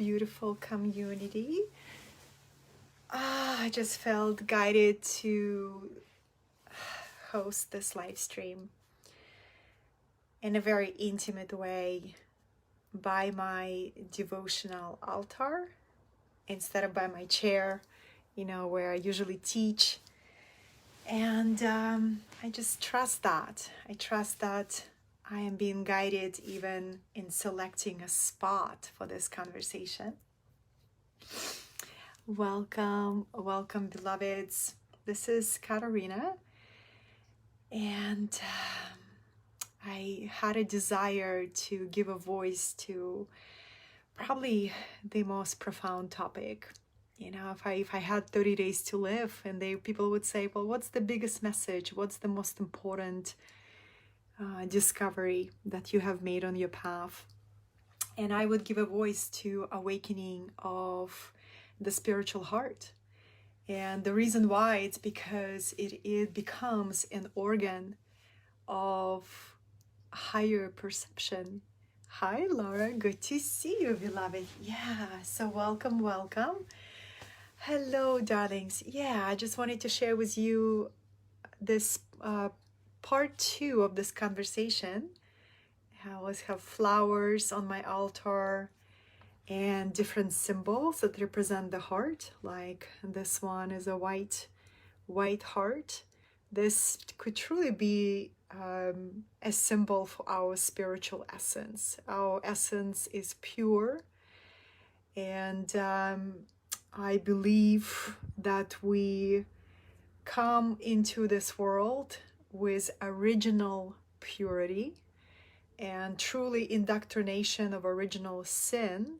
beautiful community. I just felt guided to host this live stream in a very intimate way by my devotional altar instead of by my chair, where I usually teach. And I just trust that. I trust that I am being guided even in selecting a spot for this conversation. Welcome, beloveds. This is Katerina, and I had a desire to give a voice to probably the most profound topic. If I had 30 days to live, and people would say, well, what's the biggest message? What's the most important discovery that you have made on your path? And I would give a voice to awakening of the spiritual heart. And the reason why, it's because it becomes an organ of higher perception. Hi, Laura. Good to see you, beloved. Yeah, so welcome. Hello, darlings. Yeah, I just wanted to share with you this part 2 of this conversation. I always have flowers on my altar and different symbols that represent the heart. Like this one is a white heart. This could truly be a symbol for our spiritual essence. Our essence is pure, and I believe that we come into this world with original purity, and truly indoctrination of original sin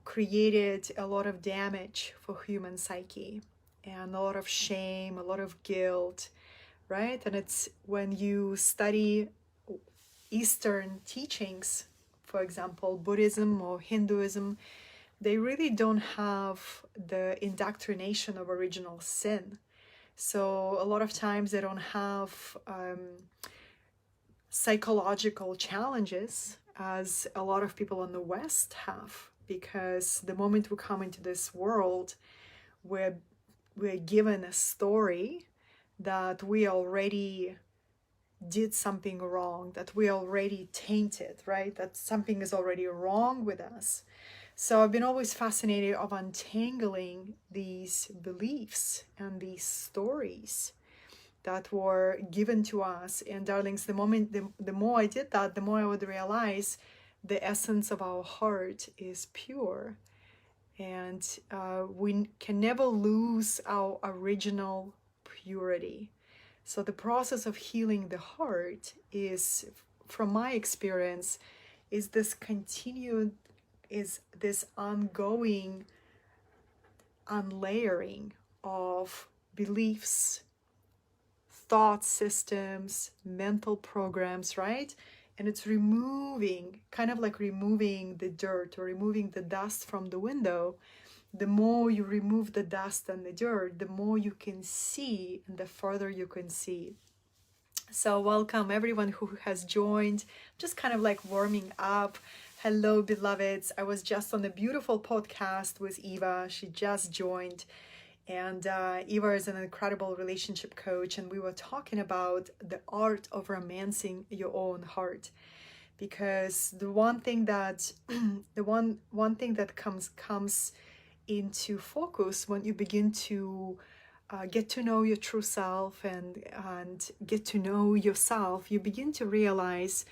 created a lot of damage for human psyche, and a lot of shame, a lot of guilt, right? And it's when you study Eastern teachings, for example, Buddhism or Hinduism, they really don't have the indoctrination of original sin. So a lot of times they don't have psychological challenges as a lot of people in the West have, because the moment we come into this world, we're given a story that we already did something wrong, that we already tainted, right? That something is already wrong with us. So I've been always fascinated of untangling these beliefs and these stories that were given to us. And darlings, the more I did that, the more I would realize the essence of our heart is pure. And we can never lose our original purity. So the process of healing the heart is, from my experience, is this ongoing unlayering of beliefs, thought systems, mental programs, right? And it's kind of like removing the dirt or removing the dust from the window. The more you remove the dust and the dirt, the more you can see and the further you can see. So welcome everyone who has joined, just kind of like warming up. Hello, beloveds. I was just on a beautiful podcast with Eva. She just joined. And Eva is an incredible relationship coach. And we were talking about the art of romancing your own heart. Because the one thing that comes into focus when you begin to get to know your true self and get to know yourself, you begin to realize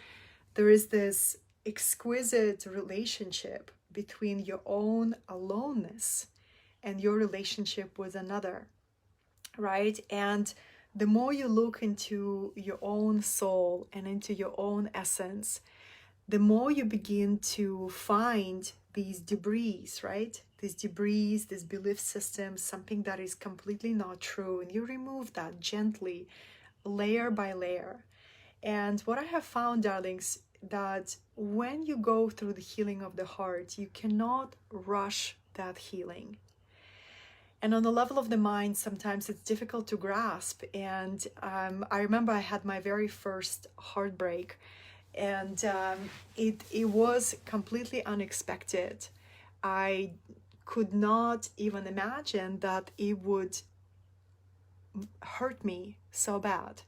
there is this exquisite relationship between your own aloneness and your relationship with another, right? And the more you look into your own soul and into your own essence, the more you begin to find these debris, right? These debris, these belief systems, something that is completely not true. And you remove that gently, layer by layer. And what I have found, darlings, that when you go through the healing of the heart, you cannot rush that healing. And on the level of the mind, sometimes it's difficult to grasp. And I remember I had my very first heartbreak, and it was completely unexpected. I could not even imagine that it would hurt me so bad.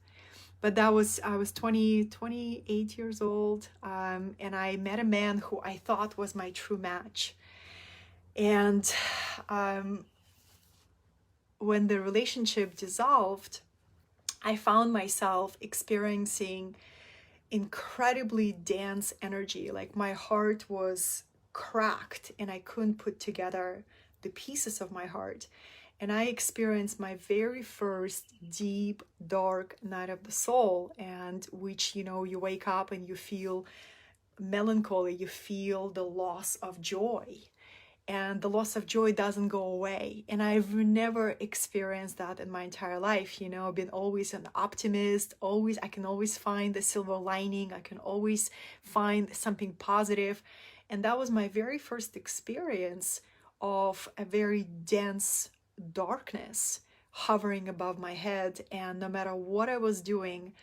But I was 28 years old, and I met a man who I thought was my true match. And when the relationship dissolved, I found myself experiencing incredibly dense energy. Like my heart was cracked and I couldn't put together the pieces of my heart. And I experienced my very first deep, dark night of the soul, and which, you know, you wake up and you feel melancholy, you feel the loss of joy. And the loss of joy doesn't go away. And I've never experienced that in my entire life. You know, I've been always an optimist, I can always find the silver lining. I can always find something positive. And that was my very first experience of a very dense darkness hovering above my head. And no matter what I was doing,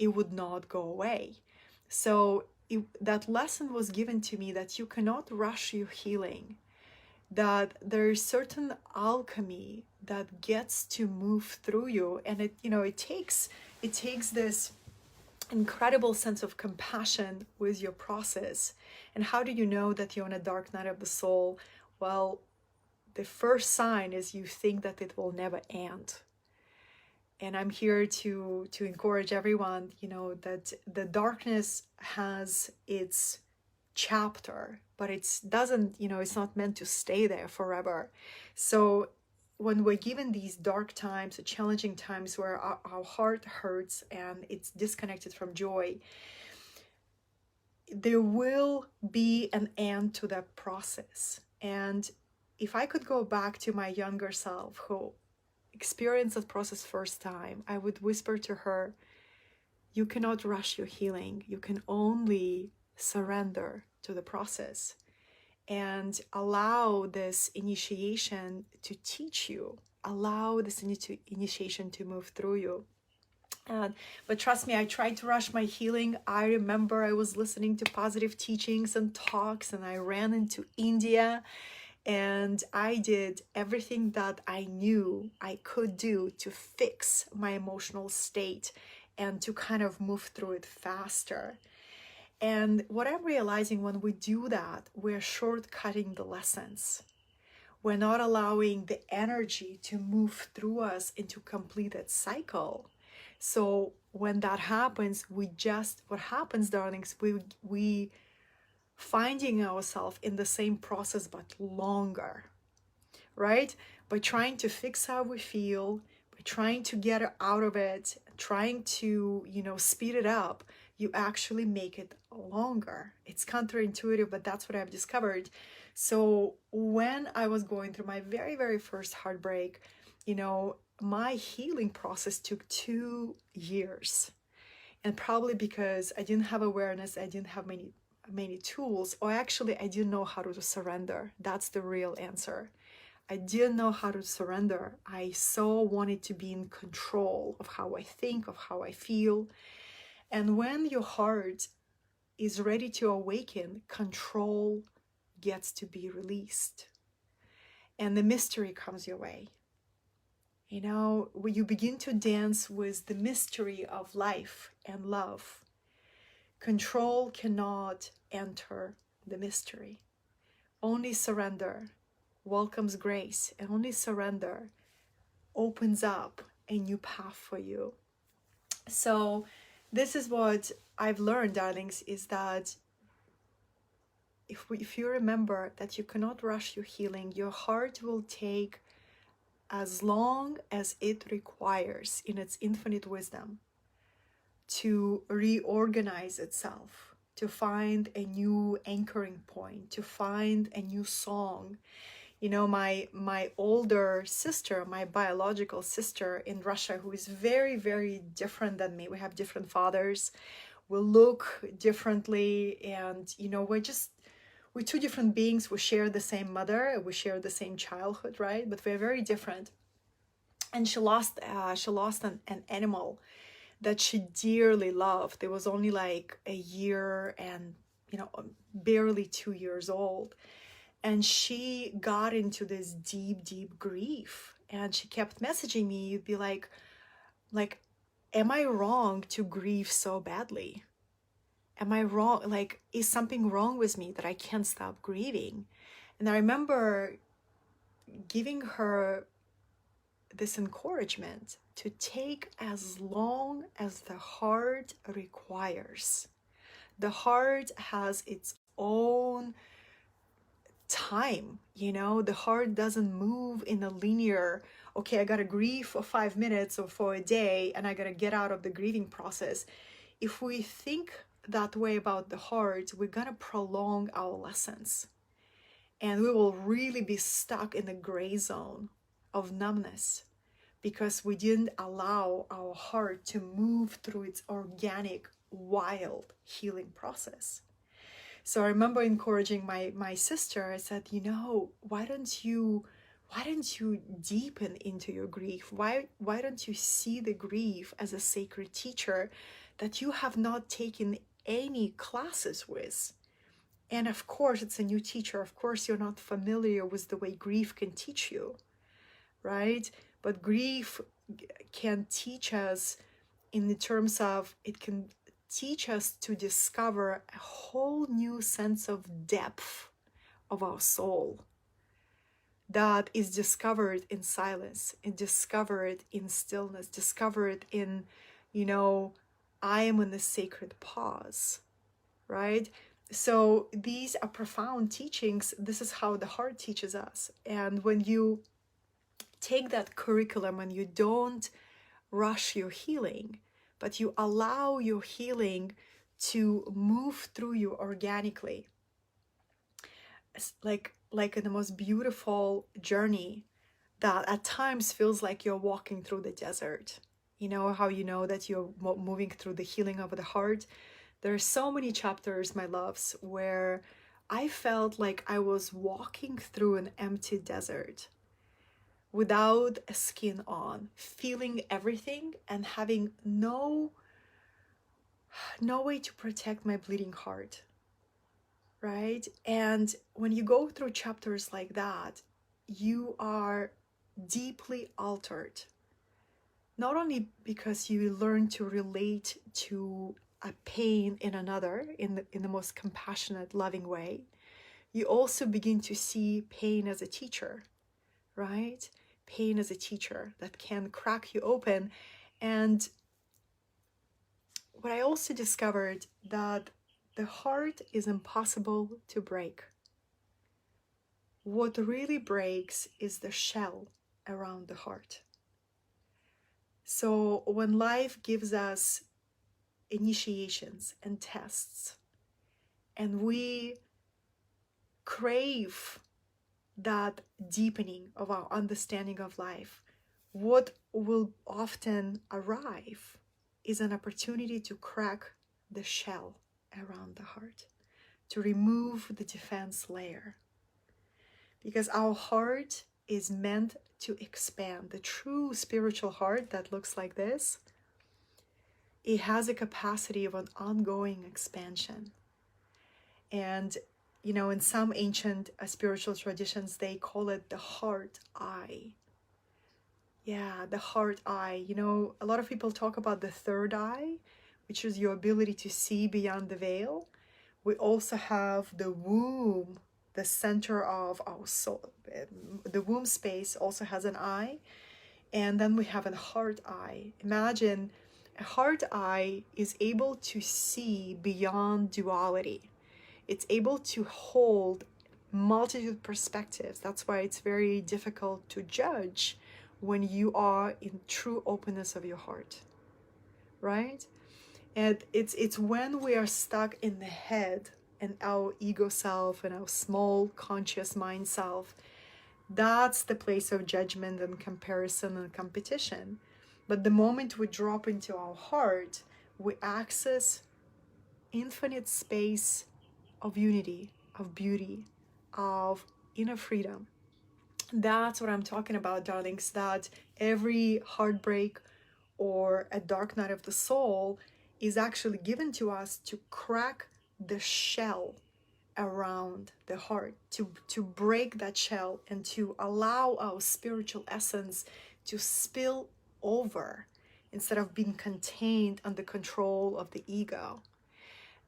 it would not go away. So that lesson was given to me that you cannot rush your healing, that there is certain alchemy that gets to move through you, and it takes this incredible sense of compassion with your process. And how do you know that you're on a dark night of the soul? Well, the first sign is you think that it will never end. And I'm here to encourage everyone, that the darkness has its chapter, but it's not meant to stay there forever. So when we're given these dark times, challenging times where our heart hurts and it's disconnected from joy, there will be an end to that process. And if I could go back to my younger self who experienced that process first time, I would whisper to her, you cannot rush your healing. You can only surrender to the process and allow this initiation to teach you, allow this initiation to move through you. But trust me, I tried to rush my healing. I remember I was listening to positive teachings and talks, and I ran into India, and I did everything that I knew I could do to fix my emotional state and to kind of move through it faster. And what I'm realizing, when we do that, we're shortcutting the lessons. We're not allowing the energy to move through us into completed cycle. So when that happens, what happens, darlings, we finding ourselves in the same process but longer, right? By trying to fix how we feel, by trying to get out of it, trying to, speed it up, you actually make it longer. It's counterintuitive, but that's what I've discovered. So when I was going through my very, very first heartbreak, my healing process took 2 years. And probably because I didn't have awareness, I didn't have many tools, or actually I didn't know how to surrender. That's the real answer. I didn't know how to surrender. I so wanted to be in control of how I think, of how I feel. And when your heart is ready to awaken, control gets to be released. And the mystery comes your way. When you begin to dance with the mystery of life and love, control cannot enter the mystery. Only surrender welcomes grace, and only surrender opens up a new path for you. So this is what I've learned, darlings, is that if you remember that you cannot rush your healing, your heart will take as long as it requires in its infinite wisdom to reorganize itself, to find a new anchoring point, to find a new song. My older sister, my biological sister in Russia, who is very, very different than me, we have different fathers, we look differently, and we're two different beings. We share the same mother, we share the same childhood, right? But we're very different. And she lost an animal that she dearly loved. It was only like a year and barely 2 years old. And she got into this deep, deep grief. And she kept messaging me, be like, am I wrong to grieve so badly? Am I wrong? Like, is something wrong with me that I can't stop grieving? And I remember giving her this encouragement to take as long as the heart requires. The heart has its own time, you know, the heart doesn't move in a linear, okay, I gotta grieve for 5 minutes or for a day and I gotta get out of the grieving process. If we think that way about the heart, we're gonna prolong our lessons and we will really be stuck in the gray zone of numbness because we didn't allow our heart to move through its organic, wild healing process. So I remember encouraging my sister. I said, you know, why don't you deepen into your grief? Why don't you see the grief as a sacred teacher that you have not taken any classes with? And of course, it's a new teacher. Of course, you're not familiar with the way grief can teach you, right? But grief can teach us in the terms of, it can teach us to discover a whole new sense of depth of our soul that is discovered in silence and discovered in stillness, discovered in, you know, I am in the sacred pause, right? So these are profound teachings. This is how the heart teaches us. And when you take that curriculum and you don't rush your healing, but you allow your healing to move through you organically. It's like in the most beautiful journey that at times feels like you're walking through the desert. You know how you know that you're moving through the healing of the heart? There are so many chapters, my loves, where I felt like I was walking through an empty desert without a skin on, feeling everything and having no way to protect my bleeding heart, right? And when you go through chapters like that, you are deeply altered, not only because you learn to relate to a pain in another in the most compassionate, loving way, you also begin to see pain as a teacher, right? Pain as a teacher that can crack you open. And what I also discovered, that the heart is impossible to break. What really breaks is the shell around the heart. So when life gives us initiations and tests, and we crave that deepening of our understanding of life, what will often arrive is an opportunity to crack the shell around the heart, to remove the defense layer. Because our heart is meant to expand. The true spiritual heart that looks like this, it has a capacity of an ongoing expansion. And you know, in some ancient spiritual traditions, they call it the heart eye. Yeah, the heart eye. You know, a lot of people talk about the third eye, which is your ability to see beyond the veil. We also have the womb, the center of our soul. The womb space also has an eye. And then we have a heart eye. Imagine a heart eye is able to see beyond duality. It's able to hold multitude perspectives. That's why it's very difficult to judge when you are in true openness of your heart, right? And it's when we are stuck in the head and our ego self and our small conscious mind self, that's the place of judgment and comparison and competition. But the moment we drop into our heart, we access infinite space of unity, of beauty, of inner freedom. That's what I'm talking about, darlings, that every heartbreak or a dark night of the soul is actually given to us to crack the shell around the heart, to break that shell and to allow our spiritual essence to spill over instead of being contained under control of the ego.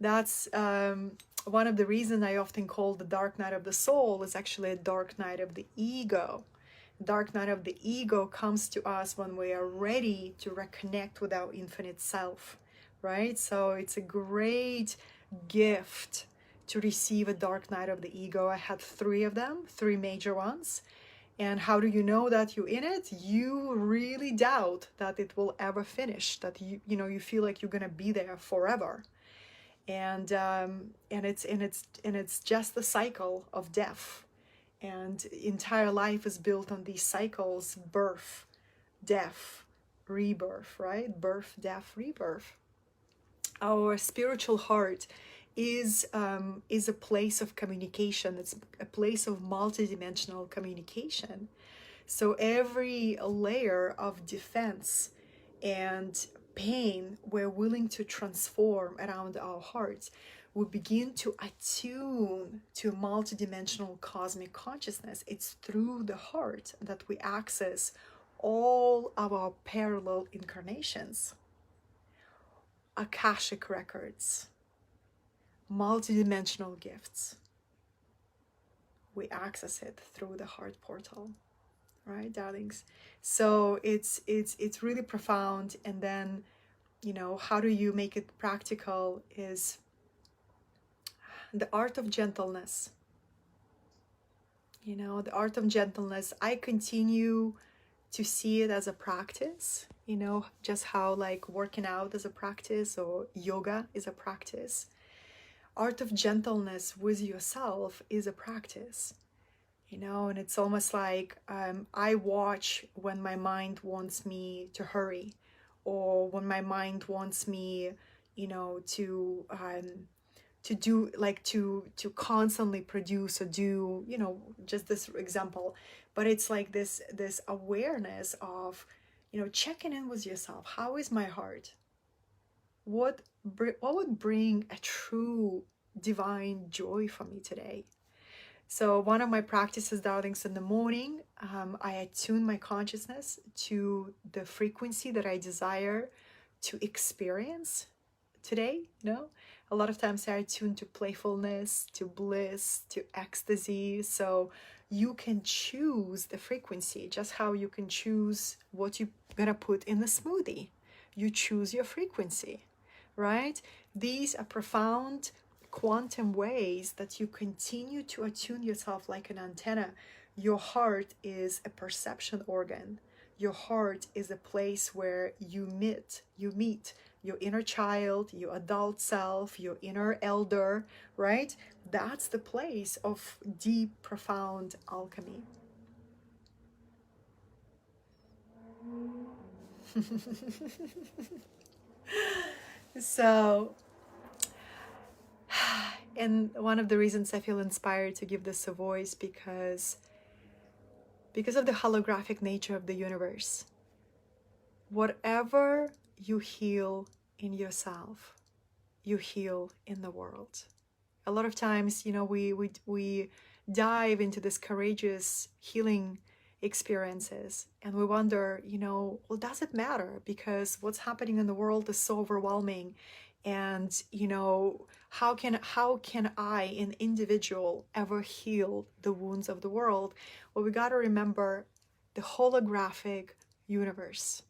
That's one of the reasons I often call the dark night of the soul is actually a dark night of the ego. Dark night of the ego comes to us when we are ready to reconnect with our infinite self, right? So it's a great gift to receive a dark night of the ego. I had 3 of them, 3 major ones. And how do you know that you're in it? You really doubt that it will ever finish, that you feel like you're gonna be there forever. And it's just the cycle of death. And entire life is built on these cycles: birth, death, rebirth, right? Birth, death, rebirth. Our spiritual heart is a place of communication. It's a place of multidimensional communication. So every layer of defense and pain we're willing to transform around our hearts, we begin to attune to multidimensional cosmic consciousness. It's through the heart that we access all of our parallel incarnations, Akashic records, multidimensional gifts. We access it through the heart portal, right, darlings? So it's really profound. And then, how do you make it practical is the art of gentleness. The art of gentleness, I continue to see it as a practice, just how like working out is a practice or yoga is a practice. Art of gentleness with yourself is a practice, and it's almost like I watch when my mind wants me to hurry, or when my mind wants me, to do, like to constantly produce or do, just this example. But it's like this awareness of, checking in with yourself. How is my heart? What would bring a true divine joy for me today? So one of my practices, darlings, in the morning, I attune my consciousness to the frequency that I desire to experience today. A lot of times I attune to playfulness, to bliss, to ecstasy. So you can choose the frequency, just how you can choose what you're gonna put in the smoothie. You choose your frequency, right? These are profound quantum ways that you continue to attune yourself like an antenna. Your heart is a perception organ. Your heart is a place where you meet your inner child, your adult self, your inner elder, right? That's the place of deep, profound alchemy. So, and one of the reasons I feel inspired to give this a voice because of the holographic nature of the universe. Whatever you heal in yourself, you heal in the world. A lot of times, we dive into this courageous healing experiences and we wonder, well, does it matter? Because what's happening in the world is so overwhelming. And, how can I, an individual, ever heal the wounds of the world? Well, we got to remember the holographic universe.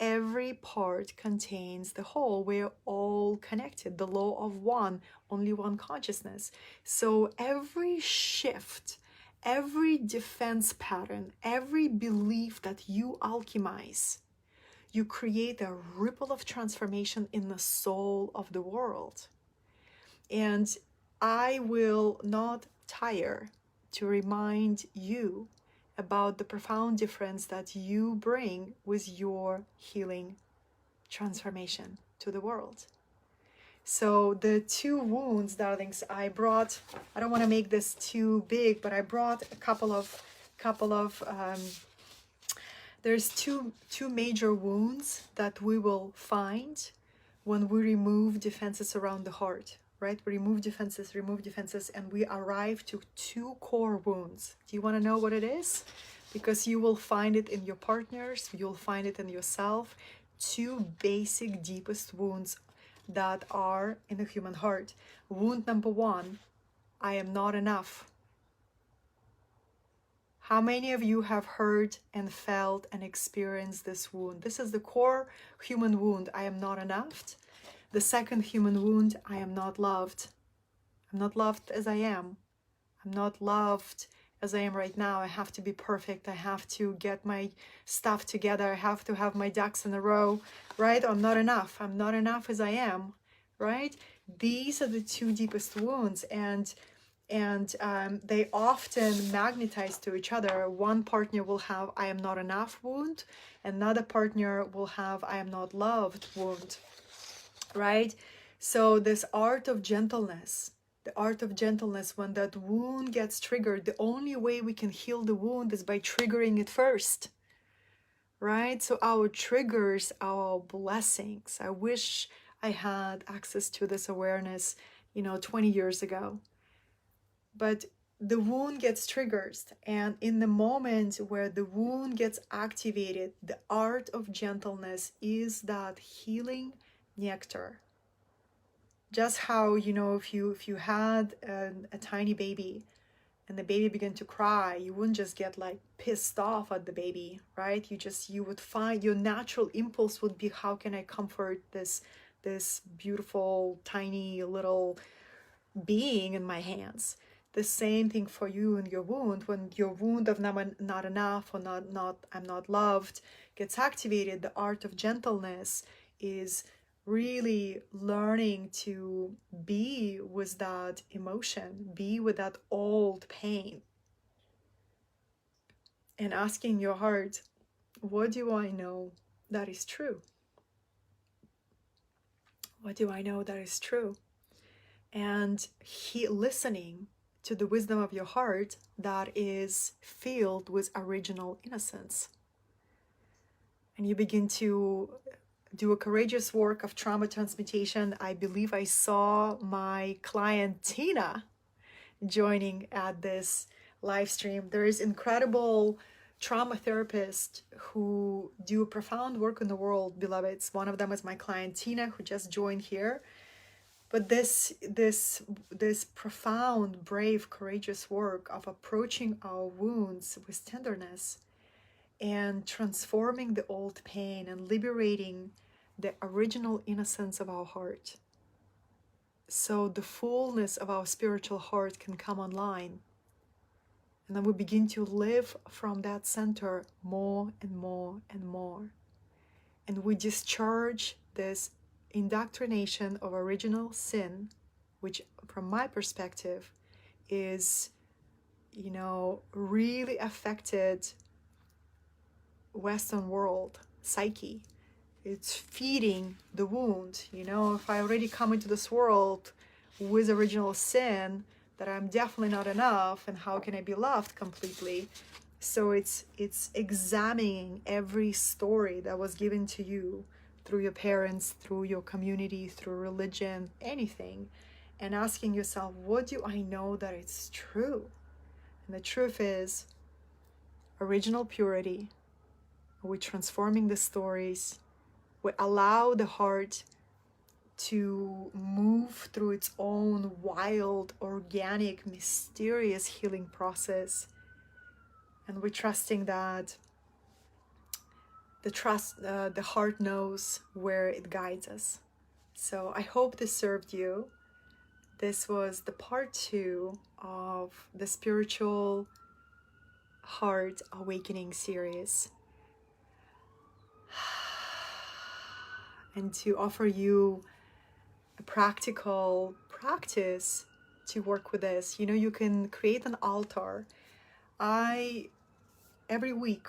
Every part contains the whole. We're all connected. The law of one, only one consciousness. So every shift, every defense pattern, every belief that you alchemize, you create a ripple of transformation in the soul of the world. And I will not tire to remind you about the profound difference that you bring with your healing transformation to the world. So the 2 wounds, darlings, I don't want to make this too big, but I brought a couple of there's two major wounds that we will find when we remove defenses around the heart. right? We remove defenses, and we arrive to 2 core wounds. Do you want to know what it is? Because you will find it in your partners, you'll find it in yourself. 2 basic, deepest wounds that are in the human heart. Wound number 1, I am not enough. How many of you have heard and felt and experienced this wound? This is the core human wound. I am not enough. The second human wound, I am not loved. I'm not loved as I am. I'm not loved as I am right now. I have to be perfect. I have to get my stuff together. I have to have my ducks in a row, right? I'm not enough. I'm not enough as I am, right? These are the 2 deepest wounds, and they often magnetize to each other. One partner will have I am not enough wound, another partner will have I am not loved wound, right? So this art of gentleness, the art of gentleness, when that wound gets triggered, the only way we can heal the wound is by triggering it first, right? So our triggers, our blessings. I wish I had access to this awareness, 20 years ago. But the wound gets triggered, and in the moment where the wound gets activated, the art of gentleness is that healing nectar. Just how, if you had a tiny baby and the baby began to cry, you wouldn't just get like pissed off at the baby, right? You would find your natural impulse would be, how can I comfort this beautiful tiny little being in my hands? The same thing for you and your wound. When your wound of not enough or not I'm not loved gets activated, the art of gentleness is really learning to be with that emotion, be with that old pain, and asking your heart, what do I know that is true? What do I know that is true? And listening to the wisdom of your heart that is filled with original innocence. And you begin to do a courageous work of trauma transmutation. I believe I saw my client Tina joining at this live stream. There is incredible trauma therapists who do profound work in the world, beloveds. One of them is my client Tina, who just joined here. But this profound, brave, courageous work of approaching our wounds with tenderness and transforming the old pain and liberating the original innocence of our heart, so the fullness of our spiritual heart can come online. And then we begin to live from that center more and more and more. And we discharge this indoctrination of original sin, which from my perspective is, really affected Western world psyche. It's feeding the wound. If I already come into this world with original sin, that I'm definitely not enough, and how can I be loved completely? So it's examining every story that was given to you through your parents, through your community, through religion, anything, and asking yourself, what do I know that it's true? And the truth is original purity. We're transforming the stories. We allow the heart to move through its own wild, organic, mysterious healing process. And we're trusting that the heart knows where it guides us. So I hope this served you. This was the part 2 of the Spiritual Heart Awakening series. And to offer you a practical practice to work with this. You can create an altar. Every week,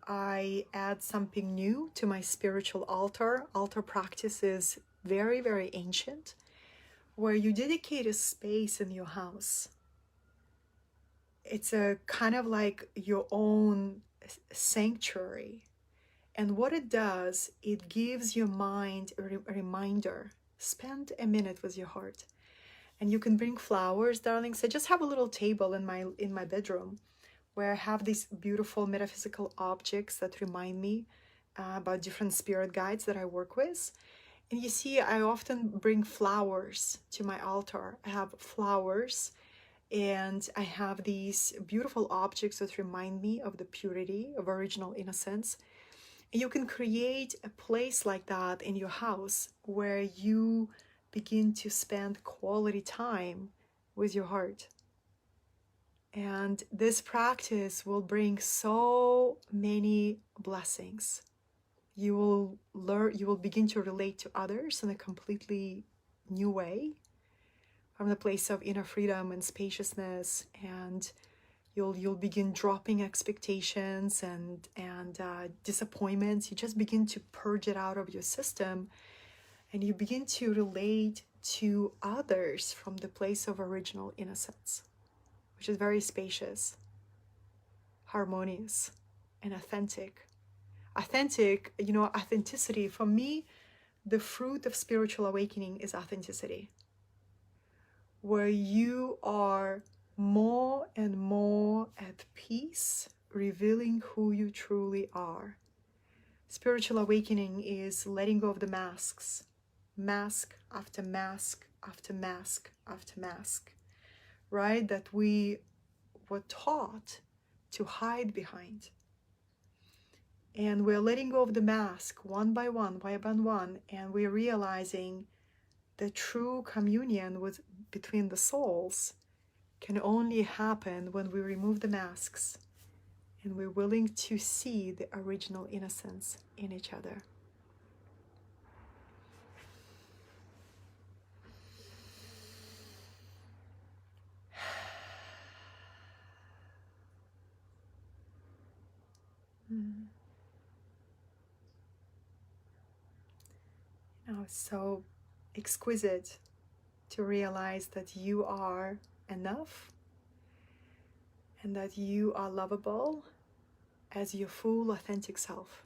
I add something new to my spiritual altar. Altar practice is very, very ancient, where you dedicate a space in your house. It's a kind of like your own sanctuary. And what it does, it gives your mind a reminder. Spend a minute with your heart And you can bring flowers, darlings. I just have a little table in my bedroom where I have these beautiful metaphysical objects that remind me about different spirit guides that I work with. And you see, I often bring flowers to my altar. I have flowers, and I have these beautiful objects that remind me of the purity of original innocence. And you can create a place like that in your house where you begin to spend quality time with your heart. And this practice will bring so many blessings. You will learn, you will begin to relate to others in a completely new way, from the place of inner freedom and spaciousness, and you'll begin dropping expectations and disappointments. You just begin to purge it out of your system, and you begin to relate to others from the place of original innocence, which is very spacious, harmonious, and authentic. Authenticity, for me, the fruit of spiritual awakening is authenticity, where you are more and more at peace, revealing who you truly are. Spiritual awakening is letting go of the masks, mask after mask after mask after mask, right? That we were taught to hide behind. And we're letting go of the mask one by one, and we're realizing the true communion between the souls can only happen when we remove the masks and we're willing to see the original innocence in each other. It's so exquisite to realize that you are enough and that you are lovable as your full authentic self.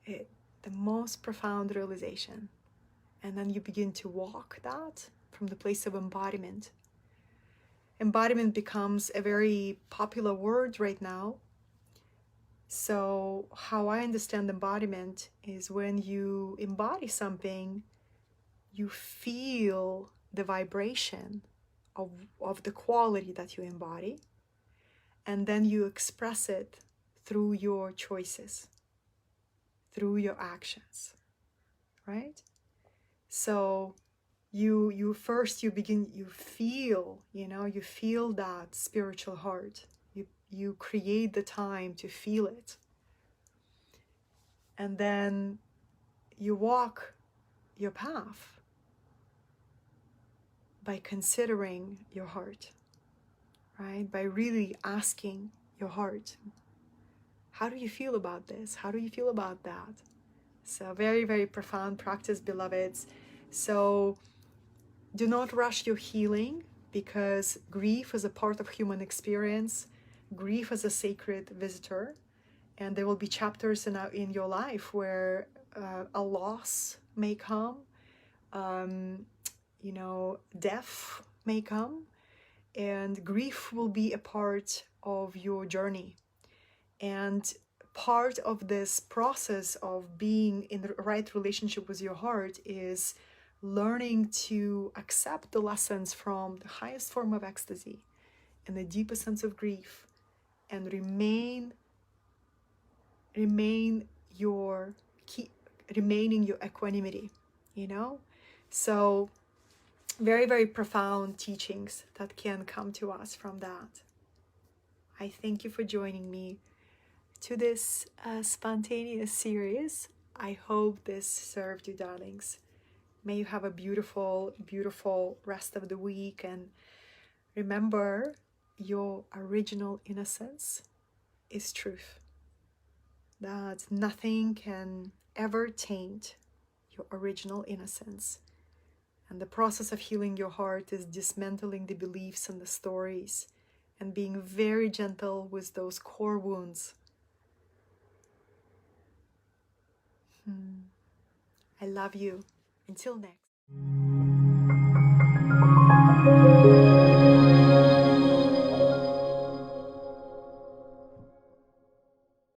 The most profound realization. And then you begin to walk that from the place of embodiment. Embodiment becomes a very popular word right now. So how I understand embodiment is when you embody something, you feel the vibration of the quality that you embody, and then you express it through your choices, through your actions, right? So you feel that spiritual heart. You create the time to feel it, and then you walk your path by considering your heart, right? By really asking your heart, how do you feel about this? How do you feel about that? So very, very profound practice, beloveds. So do not rush your healing, because grief is a part of human experience. Grief is a sacred visitor, and there will be chapters in your life where a loss may come, death may come, and grief will be a part of your journey. And part of this process of being in the right relationship with your heart is learning to accept the lessons from the highest form of ecstasy and the deepest sense of grief, and remaining your equanimity, So very, very profound teachings that can come to us from that. I thank you for joining me to this spontaneous series. I hope this served you, darlings. May you have a beautiful, beautiful rest of the week, and remember, your original innocence is truth. That nothing can ever taint your original innocence. And the process of healing your heart is dismantling the beliefs and the stories and being very gentle with those core wounds. I love you. Until next. you.